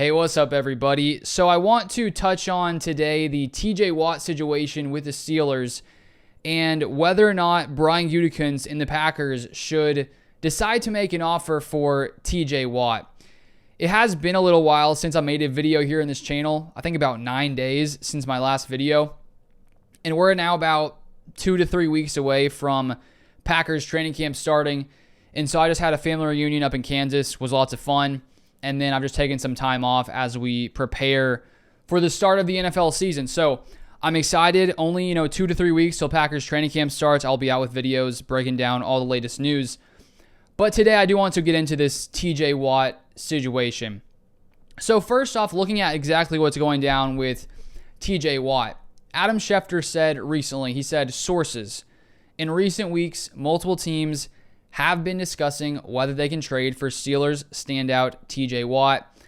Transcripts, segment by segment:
Hey, what's up, everybody? So I want to touch on today the TJ Watt situation with the Steelers and whether or not Brian Gutekunst and the Packers should decide to make an offer for TJ Watt. It has been a little while since I made a video here in this channel. I think about 9 days since my last video. And we're now about 2 to 3 weeks away from Packers training camp starting. And so I just had a family reunion up in Kansas. It was lots of fun. And then I've just taken some time off as we prepare for the start of the NFL season. So I'm excited. Only, 2 to 3 weeks till Packers training camp starts. I'll be out with videos breaking down all the latest news. But today I do want to get into this TJ Watt situation. So first off, looking at exactly what's going down with TJ Watt. Adam Schefter said recently, he said, sources, in recent weeks, multiple teams have been discussing whether they can trade for Steelers standout TJ Watt,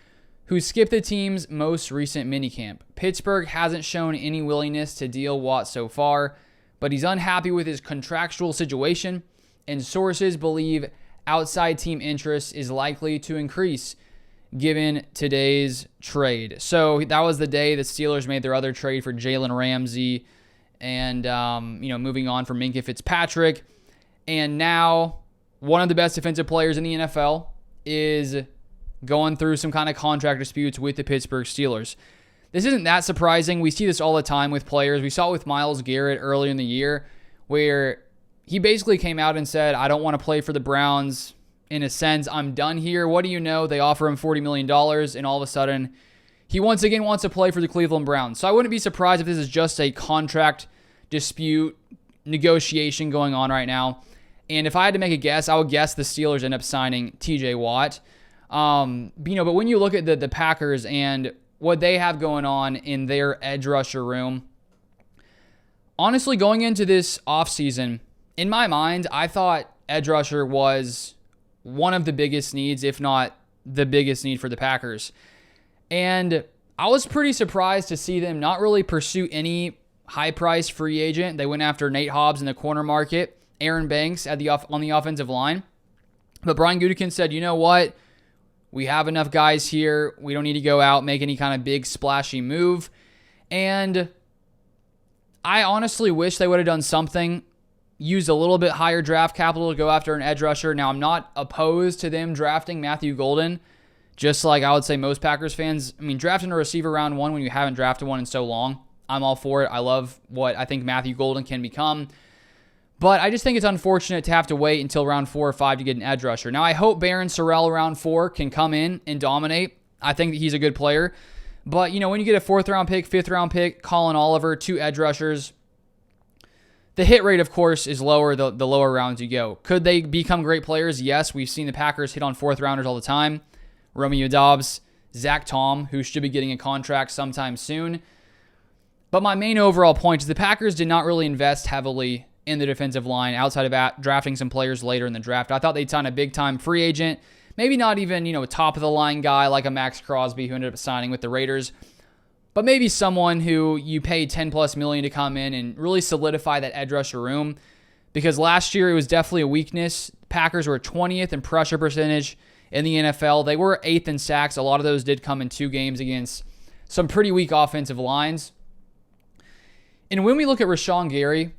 who skipped the team's most recent minicamp. Pittsburgh hasn't shown any willingness to deal Watt so far, but he's unhappy with his contractual situation, and sources believe outside team interest is likely to increase given today's trade. So that was the day the Steelers made their other trade for Jalen Ramsey and, moving on from Minkah Fitzpatrick. And now one of the best defensive players in the NFL is going through some kind of contract disputes with the Pittsburgh Steelers. This isn't that surprising. We see this all the time with players. We saw it with Myles Garrett earlier in the year where he basically came out and said, I don't want to play for the Browns. In a sense, I'm done here. What do you know? They offer him $40 million, and all of a sudden, he once again wants to play for the Cleveland Browns. So I wouldn't be surprised if this is just a contract dispute negotiation going on right now. And if I had to make a guess, I would guess the Steelers end up signing TJ Watt. But when you look at the Packers and what they have going on in their edge rusher room, honestly, going into this offseason, in my mind, I thought edge rusher was one of the biggest needs, if not the biggest need for the Packers. And I was pretty surprised to see them not really pursue any high-priced free agent. They went after Nate Hobbs in the corner market, Aaron Banks on the offensive line. But Brian Gutekunst said, you know what? We have enough guys here. We don't need to go out, make any kind of big splashy move. And I honestly wish they would have done something, used a little bit higher draft capital to go after an edge rusher. Now, I'm not opposed to them drafting Matthew Golden, just like I would say most Packers fans. I mean, drafting a receiver round one when you haven't drafted one in so long, I'm all for it. I love what I think Matthew Golden can become. But I just think it's unfortunate to have to wait until round 4 or 5 to get an edge rusher. Now, I hope Barron Sorrell round 4 can come in and dominate. I think that he's a good player. But, when you get a 4th-round pick, 5th-round pick, Colin Oliver, 2 edge rushers, the hit rate, of course, is lower the lower rounds you go. Could they become great players? Yes, we've seen the Packers hit on 4th-rounders all the time. Romeo Doubs, Zach Tom, who should be getting a contract sometime soon. But my main overall point is the Packers did not really invest heavily in the defensive line outside of drafting some players later in the draft. I thought they'd sign a big-time free agent, maybe not even, a top-of-the-line guy like a Max Crosby who ended up signing with the Raiders, but maybe someone who you paid $10+ million to come in and really solidify that edge rusher room, because last year it was definitely a weakness. Packers were 20th in pressure percentage in the NFL. They were 8th in sacks. A lot of those did come in 2 games against some pretty weak offensive lines. And when we look at Rashawn Gary,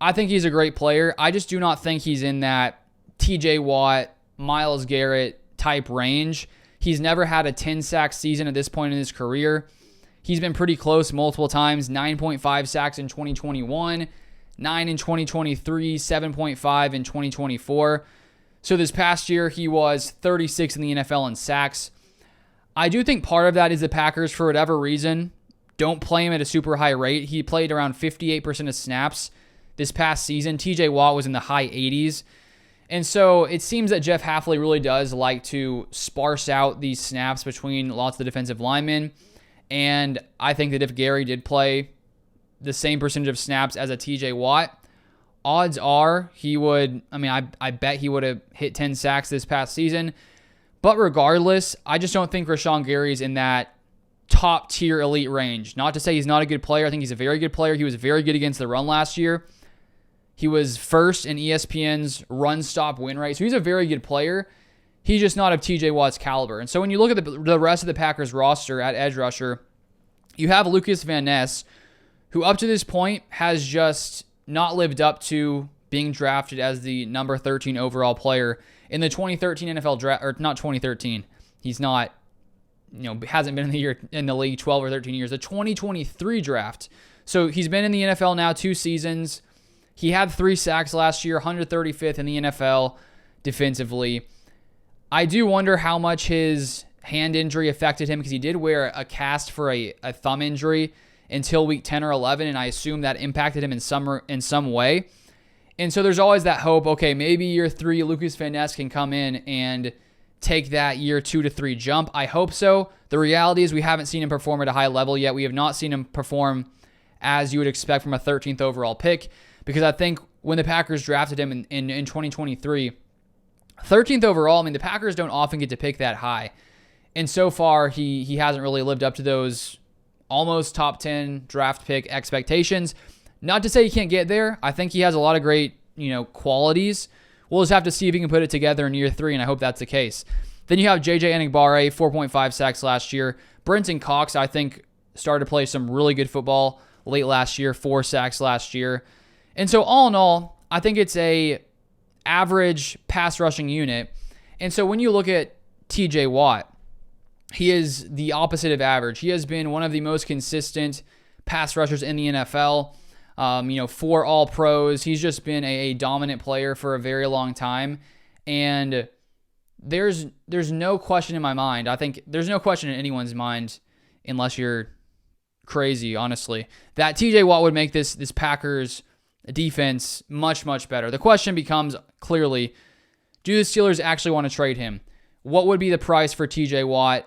I think he's a great player. I just do not think he's in that TJ Watt, Myles Garrett type range. He's never had a 10-sack season at this point in his career. He's been pretty close multiple times, 9.5 sacks in 2021, 9 in 2023, 7.5 in 2024. So this past year, he was 36 in the NFL in sacks. I do think part of that is the Packers, for whatever reason, don't play him at a super high rate. He played around 58% of snaps this past season. TJ Watt was in the high 80s. And so it seems that Jeff Hafley really does like to sparse out these snaps between lots of the defensive linemen. And I think that if Gary did play the same percentage of snaps as a TJ Watt, odds are he would, I bet he would have hit 10 sacks this past season. But regardless, I just don't think Rashawn Gary is in that top tier elite range. Not to say he's not a good player. I think he's a very good player. He was very good against the run last year. He was first in ESPN's run stop win rate. So he's a very good player. he's just not of TJ Watt's caliber. And so when you look at the rest of the Packers roster at edge rusher, you have Lucas Van Ness, who up to this point has just not lived up to being drafted as the number 13 overall player in the 2013 NFL draft, or not 2013. He's not, hasn't been in the league 12 or 13 years. The 2023 draft. So he's been in the NFL now 2 seasons. He had 3 sacks last year, 135th in the NFL defensively. I do wonder how much his hand injury affected him, because he did wear a cast for a thumb injury until week 10 or 11, and I assume that impacted him in some way. And so there's always that hope, okay, maybe year 3, Lucas Van Ness can come in and take that year 2 to 3 jump. I hope so. The reality is we haven't seen him perform at a high level yet. We have not seen him perform as you would expect from a 13th overall pick, because I think when the Packers drafted him in 2023, 13th overall, the Packers don't often get to pick that high. And so far, he hasn't really lived up to those almost top 10 draft pick expectations. Not to say he can't get there. I think he has a lot of great, qualities. We'll just have to see if he can put it together in year 3, and I hope that's the case. Then you have JJ Enagbare, 4.5 sacks last year. Brenton Cox, I think, started to play some really good football late last year, 4 sacks last year. And so all in all, I think it's a average pass rushing unit. And so when you look at TJ Watt, he is the opposite of average. He has been one of the most consistent pass rushers in the NFL. 4 All-Pros. He's just been a dominant player for a very long time. And there's no question in my mind. I think there's no question in anyone's mind, unless you're crazy, honestly, that TJ Watt would make this Packers defense much, much better. The question becomes clearly, do the Steelers actually want to trade him? What would be the price for TJ Watt?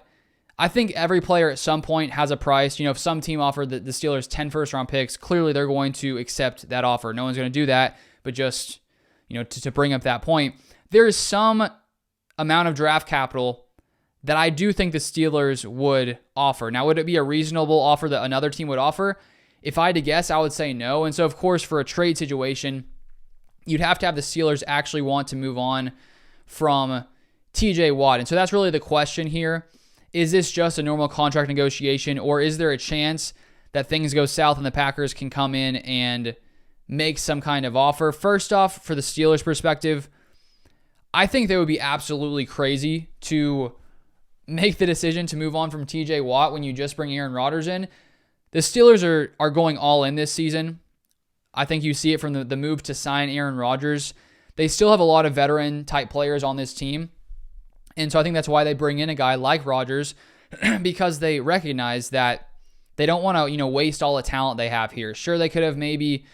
I think every player at some point has a price. If some team offered the Steelers 10 first-round picks, clearly they're going to accept that offer. No one's going to do that, but just, to bring up that point, there is some amount of draft capital that I do think the Steelers would offer. Now, would it be a reasonable offer that another team would offer? If I had to guess, I would say no. And so, of course, for a trade situation, you'd have to have the Steelers actually want to move on from TJ Watt. And so that's really the question here. Is this just a normal contract negotiation, or is there a chance that things go south and the Packers can come in and make some kind of offer? First off, for the Steelers' perspective, I think they would be absolutely crazy to make the decision to move on from TJ Watt when you just bring Aaron Rodgers in. The Steelers are going all in this season. I think you see it from the move to sign Aaron Rodgers. They still have a lot of veteran-type players on this team. And so I think that's why they bring in a guy like Rodgers, because they recognize that they don't want to, waste all the talent they have here. Sure, they could have maybe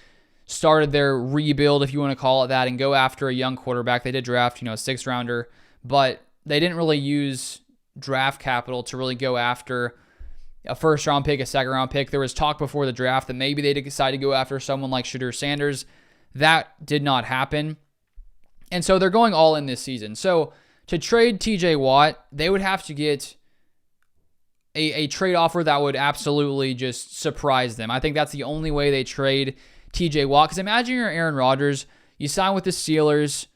started their rebuild, if you want to call it that, and go after a young quarterback. They did draft, a 6th-rounder, but they didn't really use draft capital to really go after a 1st-round pick, a 2nd-round pick. There was talk before the draft that maybe they decided to go after someone like Shedeur Sanders. That did not happen. And so they're going all in this season. So to trade TJ Watt, they would have to get a trade offer that would absolutely just surprise them. I think that's the only way they trade TJ Watt. Because imagine you're Aaron Rodgers, you sign with the Steelers,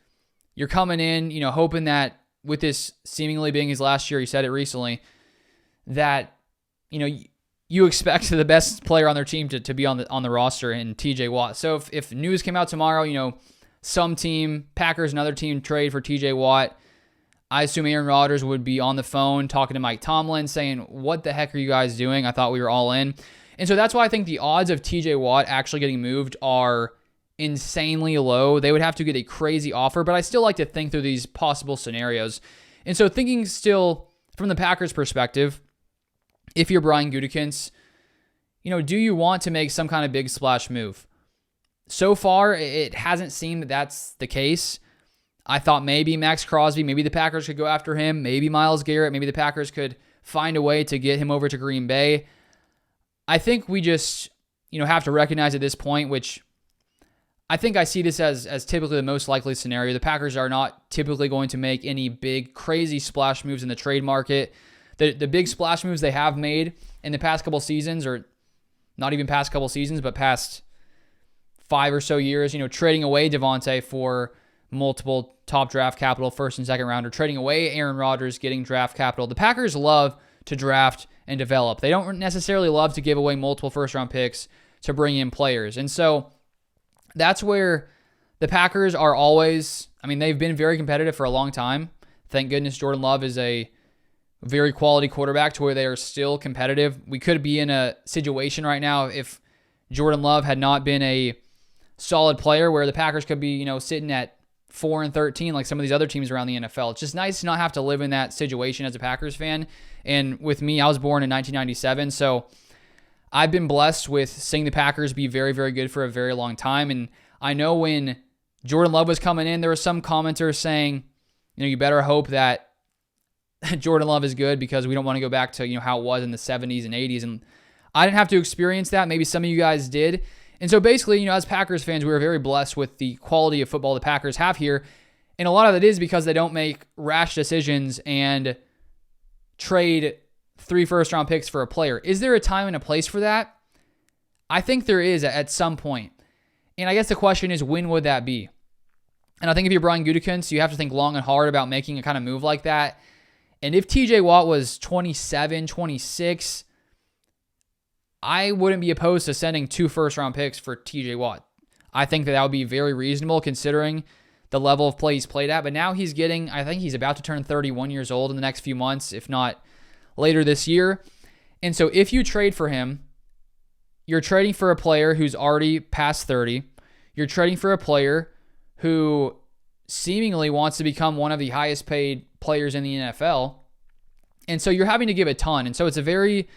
you're coming in, hoping that with this seemingly being his last year, he said it recently, that, you expect the best player on their team to be on the roster in TJ Watt. So if news came out tomorrow, some team, Packers, another team trade for TJ Watt, I assume Aaron Rodgers would be on the phone talking to Mike Tomlin saying, what the heck are you guys doing? I thought we were all in. And so that's why I think the odds of TJ Watt actually getting moved are insanely low. They would have to get a crazy offer, but I still like to think through these possible scenarios. And so thinking still from the Packers' perspective, if you're Brian Gutekunst, do you want to make some kind of big splash move? So far, it hasn't seemed that that's the case. I thought maybe Max Crosby, maybe the Packers could go after him, maybe Myles Garrett, maybe the Packers could find a way to get him over to Green Bay. I think we just, have to recognize at this point, which I think I see this as typically the most likely scenario. The Packers are not typically going to make any big, crazy splash moves in the trade market. The big splash moves they have made in the past couple seasons, or not even past couple seasons, but past 5 or so years, trading away Devontae for multiple top draft capital, first and second rounder, trading away Aaron Rodgers, getting draft capital. The Packers love to draft and develop. They don't necessarily love to give away multiple first-round picks to bring in players. And so that's where the Packers are always, they've been very competitive for a long time. Thank goodness Jordan Love is a very quality quarterback to where they are still competitive. We could be in a situation right now if Jordan Love had not been a solid player where the Packers could be, sitting at 4-13 like some of these other teams around the NFL. It's just nice to not have to live in that situation as a Packers fan. And with me, I was born in 1997, so I've been blessed with seeing the Packers be very, very good for a very long time. And I know when Jordan Love was coming in, there were some commenters saying, you better hope that Jordan Love is good because we don't want to go back to, how it was in the 70s and 80s. And I didn't have to experience that. Maybe some of you guys did. And so basically, as Packers fans, we were very blessed with the quality of football the Packers have here. And a lot of it is because they don't make rash decisions and trade 3 first-round picks for a player. Is there a time and a place for that? I think there is at some point. And I guess the question is, when would that be? And I think if you're Brian Gutekunst, you have to think long and hard about making a kind of move like that. And if TJ Watt was 27, 26, I wouldn't be opposed to sending 2 first-round picks for TJ Watt. I think that would be very reasonable considering the level of play he's played at. But now I think he's about to turn 31 years old in the next few months, if not later this year. And so if you trade for him, you're trading for a player who's already past 30. You're trading for a player who seemingly wants to become one of the highest paid players in the NFL. And so you're having to give a ton. And so it's a very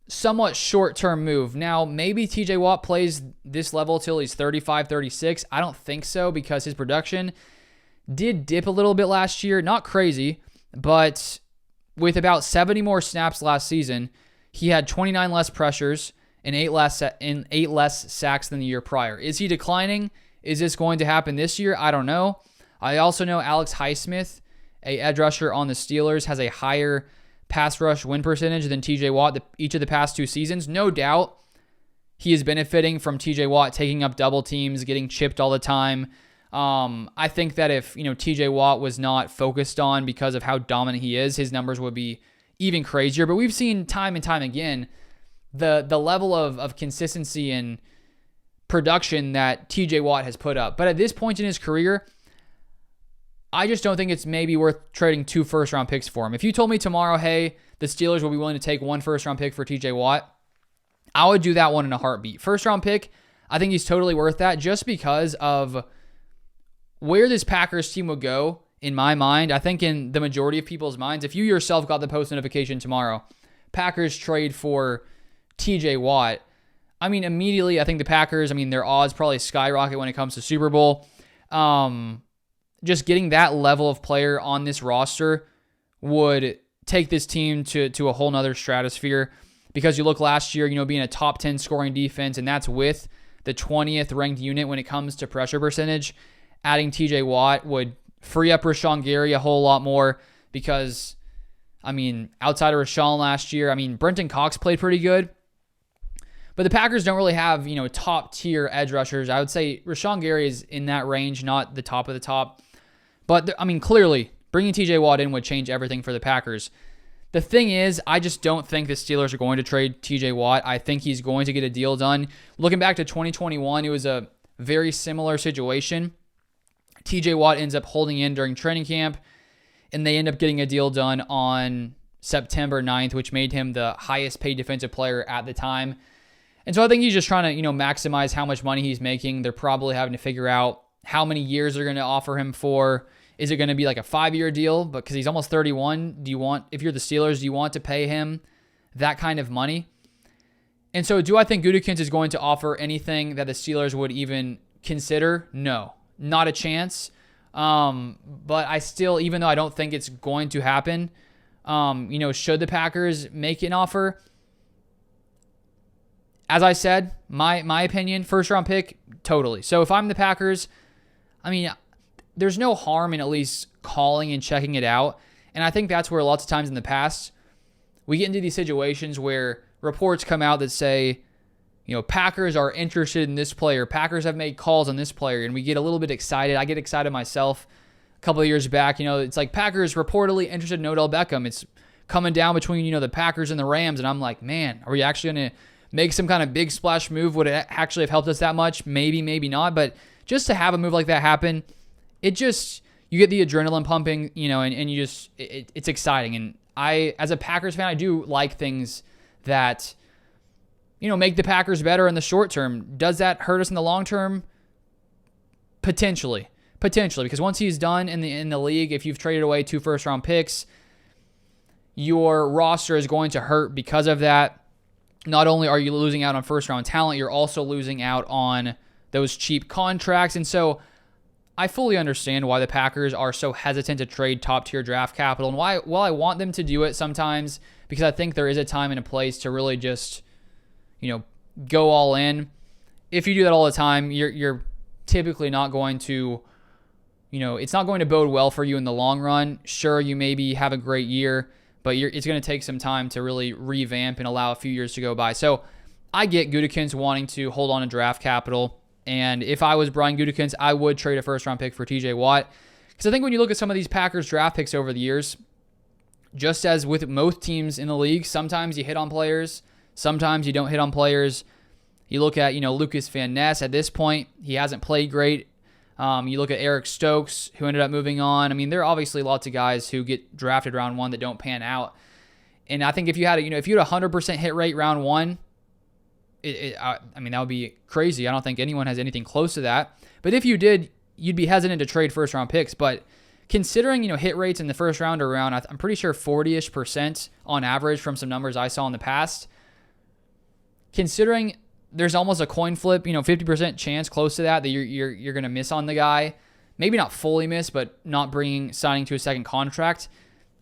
somewhat short-term move. Now, maybe TJ Watt plays this level till he's 35, 36. I don't think so because his production did dip a little bit last year. Not crazy, but with about 70 more snaps last season, he had 29 less pressures and 8 less sacks than the year prior. Is he declining? Is this going to happen this year? I don't know. I also know Alex Highsmith, a edge rusher on the Steelers, has a higher pass rush win percentage than TJ Watt each of the past 2 seasons. No doubt he is benefiting from TJ Watt taking up double teams, getting chipped all the time. I think that if TJ Watt was not focused on because of how dominant he is, his numbers would be even crazier. But we've seen time and time again the level of consistency and production that TJ Watt has put up. But at this point in his career, I just don't think it's maybe worth trading 2 first-round picks for him. If you told me tomorrow, hey, the Steelers will be willing to take 1 first-round pick for TJ Watt, I would do that one in a heartbeat. First-round pick, I think he's totally worth that just because of where this Packers team would go, in my mind. I think in the majority of people's minds, if you yourself got the post notification tomorrow, Packers trade for TJ Watt, immediately I think the Packers, their odds probably skyrocket when it comes to Super Bowl. Just getting that level of player on this roster would take this team to a whole nother stratosphere because you look last year, being a top 10 scoring defense, and that's with the 20th ranked unit when it comes to pressure percentage. Adding TJ Watt would free up Rashawn Gary a whole lot more because, outside of Rashawn last year, Brenton Cox played pretty good. But the Packers don't really have, top-tier edge rushers. I would say Rashawn Gary is in that range, not the top of the top. But, clearly, bringing TJ Watt in would change everything for the Packers. The thing is, I just don't think the Steelers are going to trade TJ Watt. I think he's going to get a deal done. Looking back to 2021, it was a very similar situation. TJ Watt ends up holding in during training camp, and they end up getting a deal done on September 9th, which made him the highest paid defensive player at the time. And so I think he's just trying to, maximize how much money he's making. They're probably having to figure out how many years they're going to offer him for. Is it going to be like a 5-year deal? But because he's almost 31, if you're the Steelers, do you want to pay him that kind of money? And so do I think Gutekunst is going to offer anything that the Steelers would even consider? No, not a chance. But I still, even though I don't think it's going to happen, should the Packers make an offer? As I said, my opinion, first-round pick, totally. So if I'm the Packers, there's no harm in at least calling and checking it out. And I think that's where lots of times in the past, we get into these situations where reports come out that say, Packers are interested in this player. Packers have made calls on this player, and we get a little bit excited. I get excited myself. A couple of years back, it's like Packers reportedly interested in Odell Beckham. It's coming down between, the Packers and the Rams, and I'm like, man, are we actually going to make some kind of big splash move? Would it actually have helped us that much? Maybe, maybe not. But just to have a move like that happen, you get the adrenaline pumping, and you just, it's exciting. And I, as a Packers fan, I do like things that, make the Packers better in the short term. Does that hurt us in the long term? Potentially, because once he's done in the league, if you've traded away 2 first-round picks, your roster is going to hurt because of that. Not only are you losing out on first-round talent, you're also losing out on those cheap contracts. And so I fully understand why the Packers are so hesitant to trade top-tier draft capital, and why, while I want them to do it sometimes, because I think there is a time and a place to really just, go all in. If you do that all the time, you're typically not going to, it's not going to bode well for you in the long run. Sure, you maybe have a great year, but it's going to take some time to really revamp and allow a few years to go by. So I get Gutekunst wanting to hold on to draft capital. And if I was Brian Gutekunst, I would trade a first-round pick for TJ Watt. Because I think when you look at some of these Packers draft picks over the years, just as with most teams in the league, sometimes you hit on players, sometimes you don't hit on players. You look at, Lucas Van Ness at this point, he hasn't played great. You look at Eric Stokes, who ended up moving on. I mean, there are obviously lots of guys who get drafted round 1 that don't pan out. And I think if you had a 100% hit rate round 1, that would be crazy. I don't think anyone has anything close to that. But if you did, you'd be hesitant to trade first round picks. But considering, hit rates in the first round are around, I'm pretty sure 40-ish% on average from some numbers I saw in the past. Considering there's almost a coin flip, 50% chance close to that you're going to miss on the guy. Maybe not fully miss, but not signing to a second contract.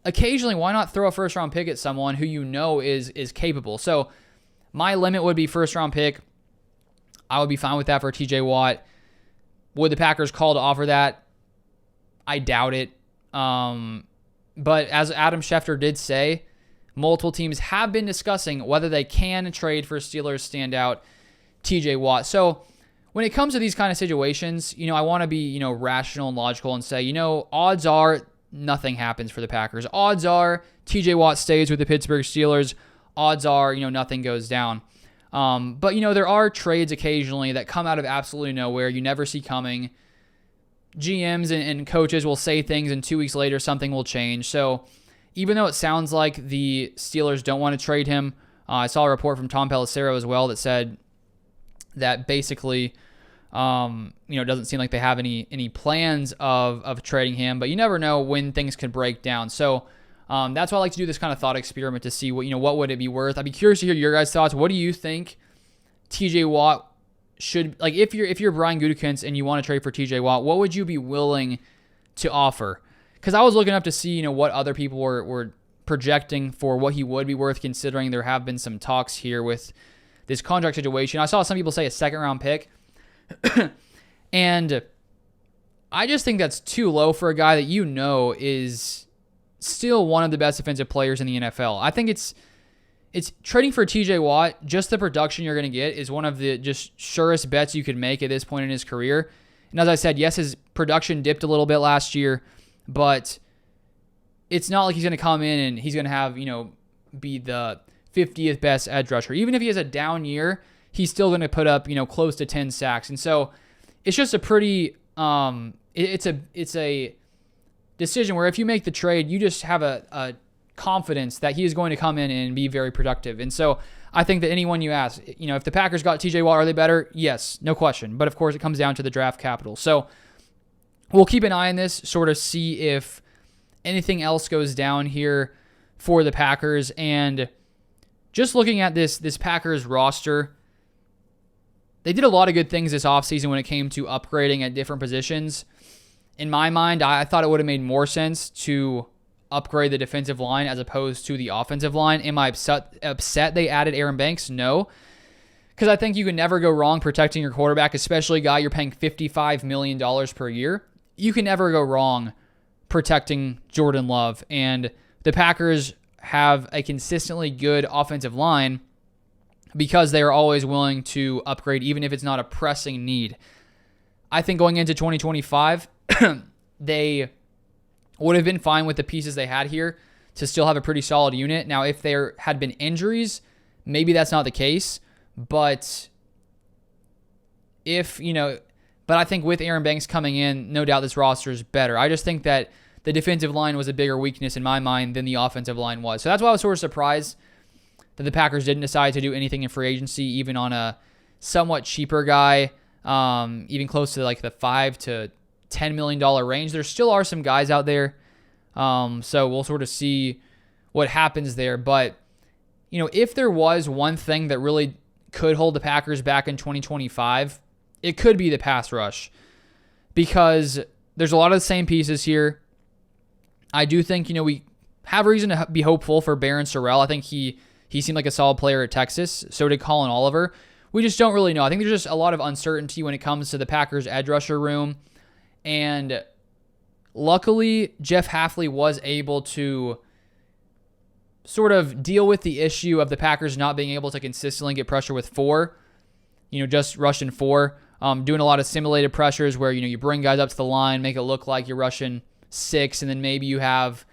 Occasionally, why not throw a first round pick at someone who is capable? So my limit would be first round pick. I would be fine with that for TJ Watt. Would the Packers call to offer that? I doubt it. But as Adam Schefter did say, multiple teams have been discussing whether they can trade for Steelers standout TJ Watt. So when it comes to these kind of situations, I want to be, rational and logical and say, odds are nothing happens for the Packers. Odds are TJ Watt stays with the Pittsburgh Steelers. Odds are, nothing goes down. But, there are trades occasionally that come out of absolutely nowhere. You never see coming. GMs and coaches will say things, and 2 weeks later, something will change. So even though it sounds like the Steelers don't want to trade him, I saw a report from Tom Pelissero as well that said that basically, doesn't seem like they have any plans of trading him, but you never know when things could break down. So that's why I like to do this kind of thought experiment to see what would it be worth. I'd be curious to hear your guys' thoughts. What do you think TJ Watt should, like, if you're Brian Gutekunst and you want to trade for TJ Watt, what would you be willing to offer? Because I was looking up to see what other people were projecting for what he would be worth, considering there have been some talks here with this contract situation. I saw some people say a second-round pick, and I just think that's too low for a guy that is still one of the best defensive players in the NFL. I think it's trading for TJ Watt, just the production you're going to get is one of the just surest bets you could make at this point in his career. And as I said, yes, his production dipped a little bit last year, but it's not like he's going to come in and he's going to have, be the 50th best edge rusher. Even if he has a down year, he's still going to put up, close to 10 sacks. And so it's just a pretty, it's a decision where if you make the trade, you just have a confidence that he is going to come in and be very productive. And so I think that anyone you ask, if the Packers got TJ Watt, are they better? Yes, no question. But of course, it comes down to the draft capital. So we'll keep an eye on this, sort of see if anything else goes down here for the Packers. And just looking at this Packers roster, they did a lot of good things this offseason when it came to upgrading at different positions. In my mind, I thought it would have made more sense to upgrade the defensive line as opposed to the offensive line. Am I upset they added Aaron Banks? No. Because I think you can never go wrong protecting your quarterback, especially a guy you're paying $55 million per year. You can never go wrong protecting Jordan Love. And the Packers have a consistently good offensive line, because they are always willing to upgrade, even if it's not a pressing need. I think going into 2025, they would have been fine with the pieces they had here to still have a pretty solid unit. Now, if there had been injuries, maybe that's not the case. But but I think with Aaron Banks coming in, no doubt this roster is better. I just think that the defensive line was a bigger weakness in my mind than the offensive line was. So that's why I was sort of surprised that the Packers didn't decide to do anything in free agency, even on a somewhat cheaper guy, even close to like the $5 to $10 million range. There still are some guys out there. So we'll sort of see what happens there. But, if there was one thing that really could hold the Packers back in 2025, it could be the pass rush, because there's a lot of the same pieces here. I do think, we have reason to be hopeful for Barron Sorrell. I think he seemed like a solid player at Texas. So did Colin Oliver. We just don't really know. I think there's just a lot of uncertainty when it comes to the Packers edge rusher room. And luckily, Jeff Hafley was able to sort of deal with the issue of the Packers not being able to consistently get pressure with 4, just rushing 4, doing a lot of simulated pressures where, you bring guys up to the line, make it look like you're rushing 6, and then maybe you have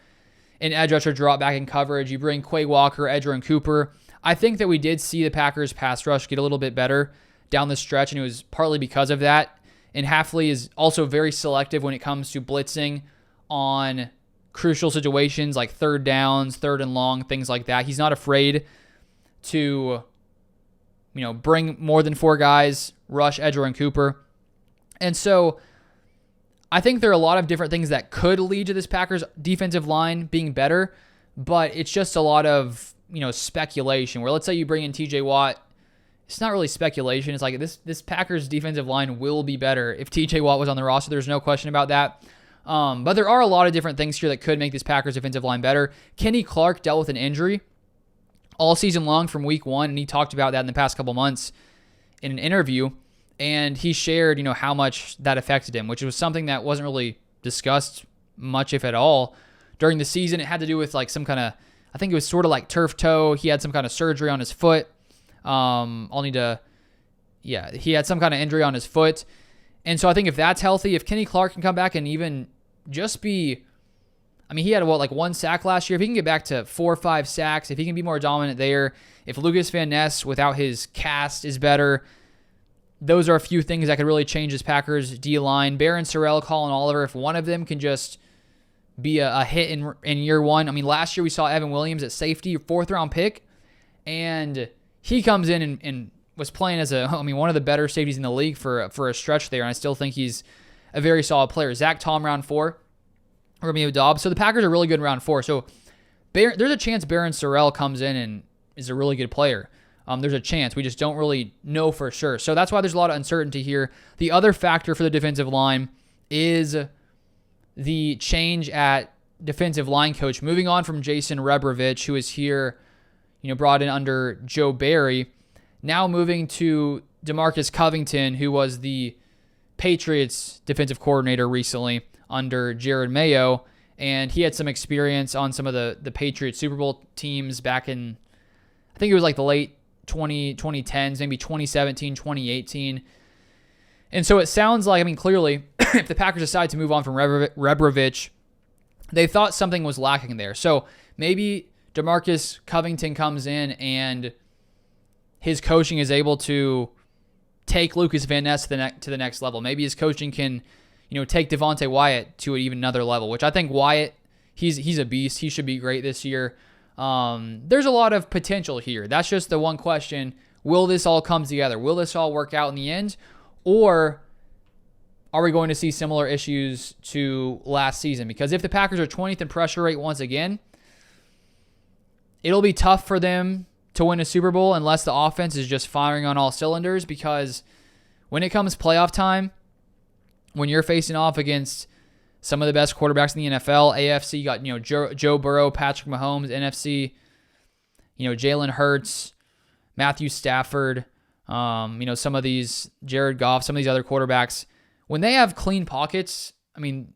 an edge rusher drop back in coverage. You bring Quay Walker, Edgerrin Cooper. I think that we did see the Packers pass rush get a little bit better down the stretch, and it was partly because of that. And Hafley is also very selective when it comes to blitzing on crucial situations like third downs, third and long, things like that. He's not afraid to, bring more than 4 guys, rush Edgerrin Cooper. And so I think there are a lot of different things that could lead to this Packers defensive line being better, but it's just a lot of, speculation, where let's say you bring in TJ Watt. It's not really speculation. It's like this Packers defensive line will be better if TJ Watt was on the roster. There's no question about that. But there are a lot of different things here that could make this Packers defensive line better. Kenny Clark dealt with an injury all season long from week 1, and he talked about that in the past couple months in an interview, and he shared, how much that affected him, which was something that wasn't really discussed much, if at all, during the season. It had to do with like some kind of, I think it was sort of like turf toe. He had some kind of surgery on his foot. He had some kind of injury on his foot. And so I think if that's healthy, if Kenny Clark can come back and even just be, he had 1 sack last year. If he can get back to 4 or 5 sacks, if he can be more dominant there, if Lucas Van Ness without his cast is better, those are a few things that could really change this Packers D-line. Barron Sorrell, Colin Oliver, if one of them can just be a hit in year 1. Last year we saw Evan Williams at safety, 4th-round pick, and he comes in and was playing as one of the better safeties in the league for a stretch there, and I still think he's a very solid player. Zach Tom, round 4. Romeo Dobbs. So the Packers are really good in round 4. So there's a chance Barron Sorrell comes in and is a really good player. There's a chance. We just don't really know for sure. So that's why there's a lot of uncertainty here. The other factor for the defensive line is the change at defensive line coach. Moving on from Jason Rebrovich, who is here, brought in under Joe Barry. Now moving to DeMarcus Covington, who was the Patriots defensive coordinator recently under Jared Mayo, and he had some experience on some of the Patriots Super Bowl teams back in, I think it was like the late 2010s, maybe 2017, 2018. And so it sounds like, clearly, if the Packers decide to move on from Rebrovich, they thought something was lacking there. So maybe DeMarcus Covington comes in and his coaching is able to take Lucas Van Ness to the next level. Maybe his coaching can, take Devonte Wyatt to even another level, which I think Wyatt, he's a beast. He should be great this year. There's a lot of potential here. That's just the one question. Will this all come together? Will this all work out in the end? Or are we going to see similar issues to last season? Because if the Packers are 20th in pressure rate once again, it'll be tough for them to win a Super Bowl unless the offense is just firing on all cylinders, because when it comes playoff time, when you're facing off against some of the best quarterbacks in the NFL, AFC, you got Joe Burrow, Patrick Mahomes, NFC, Jalen Hurts, Matthew Stafford, some of these, Jared Goff, some of these other quarterbacks, when they have clean pockets,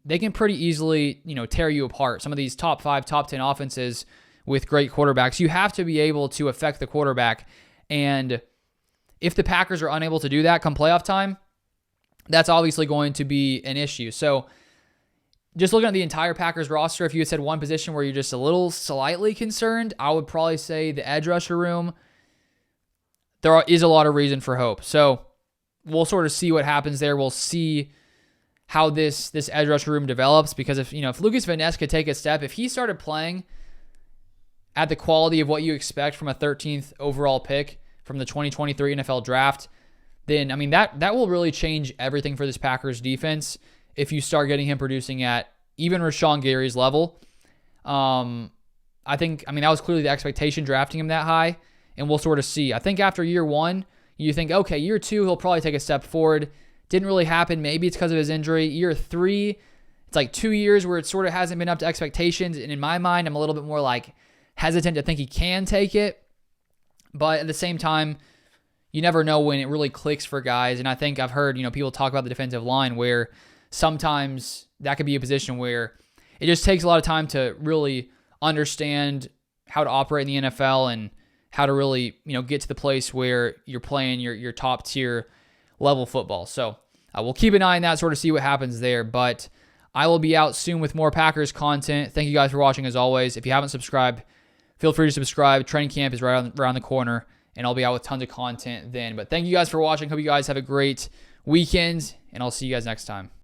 they can pretty easily, tear you apart. Some of these top 5, top 10 offenses with great quarterbacks, you have to be able to affect the quarterback And if the Packers are unable to do that come playoff time, that's obviously going to be an issue. So just looking at the entire Packers roster, if you had said one position where you're just a little slightly concerned, I would probably say the edge rusher room. There is a lot of reason for hope. So we'll sort of see what happens there. We'll see how this edge rusher room develops, because if Lucas Van Ness could take a step, if he started playing at the quality of what you expect from a 13th overall pick from the 2023 NFL draft, then that will really change everything for this Packers defense if you start getting him producing at even Rashawn Gary's level. I think that was clearly the expectation drafting him that high, and we'll sort of see. I think after year 1, you think, okay, year 2, he'll probably take a step forward. Didn't really happen. Maybe it's because of his injury. Year 3, it's like 2 years where it sort of hasn't been up to expectations. And in my mind, I'm a little bit more like hesitant to think he can take it. But at the same time, you never know when it really clicks for guys. And I think I've heard, people talk about the defensive line where sometimes that could be a position where it just takes a lot of time to really understand how to operate in the NFL and how to really, get to the place where you're playing your top tier level football. So we'll keep an eye on that, sort of see what happens there. But I will be out soon with more Packers content. Thank you guys for watching as always. If you haven't subscribed, feel free to subscribe. Training camp is right around the corner, and I'll be out with tons of content then. But thank you guys for watching. Hope you guys have a great weekend, and I'll see you guys next time.